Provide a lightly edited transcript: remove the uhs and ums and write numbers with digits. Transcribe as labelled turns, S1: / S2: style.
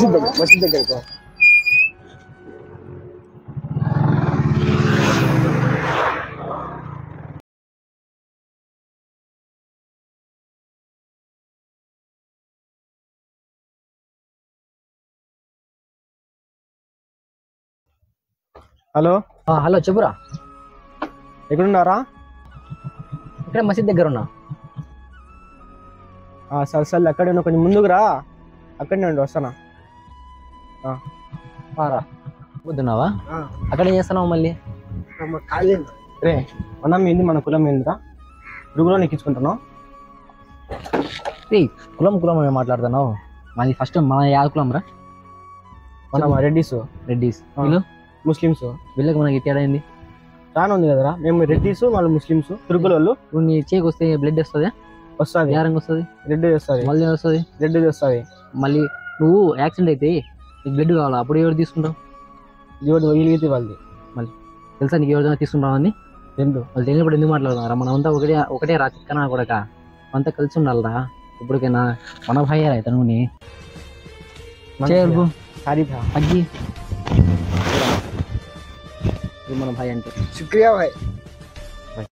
S1: మసీద్ దగ్గరికి hello
S2: hello చెప్పురా.
S1: ఎక్కడున్నారా?
S2: ఇక్కడ మసీద్ దగ్గర ఉన్నా.
S1: సరే సరే అక్కడే ఉన్నా, కొంచెం ముందుకు రా, అక్కడనే ఉండి వస్తానా.
S2: రా పొద్దున్నావా? అక్కడ ఏం చేస్తున్నావు మళ్ళీ?
S1: రే మనం ఏంది, మన కులం ఏందిరా? రుగులో నెక్కించుకుంటున్నావు.
S2: కులం కులం ఏం మాట్లాడుతున్నావు? మాది ఫస్ట్ మన యా కులం రా?
S1: మనం రెడ్డిస్.
S2: వీళ్ళు
S1: ముస్లిమ్స్.
S2: వీళ్ళకి మనకి తేడా ఏంది?
S1: చాలా ఉంది కదరా, మేము రెడ్డిస్ వాళ్ళు ముస్లిమ్స్. తిరుగుల వాళ్ళు.
S2: ఇప్పుడు నీ చేకి వస్తే బ్లడ్ వస్తుంది.
S1: వస్తుంది.
S2: ఏ రంగు వస్తుంది?
S1: రెడ్ వస్తుంది.
S2: మళ్ళీ వస్తుంది.
S1: రెడ్ వస్తుంది.
S2: మళ్ళీ నువ్వు యాక్సిడెంట్ అయితే నీకు బ్లడ్ కావాలా, అప్పుడు ఎవరు తీసుకుంటావు?
S1: ఎవరు వీలిగితే వాళ్ళది.
S2: మళ్ళీ తెలుసా నీకు ఎవరైనా తీసుకుంటామని?
S1: ఎందుకు
S2: వాళ్ళు తెలియనప్పుడు ఎందుకు మాట్లాడుతున్నారా? మనమంతా ఒకటే రా చిక్కనా కూడా, అంతా కలిసి ఉండాలరా. ఇప్పటికైనా మన భయ్యారా అయితే నువ్వు అగ్గి మన భయ అంటే
S1: శుక్రియా భాయ్.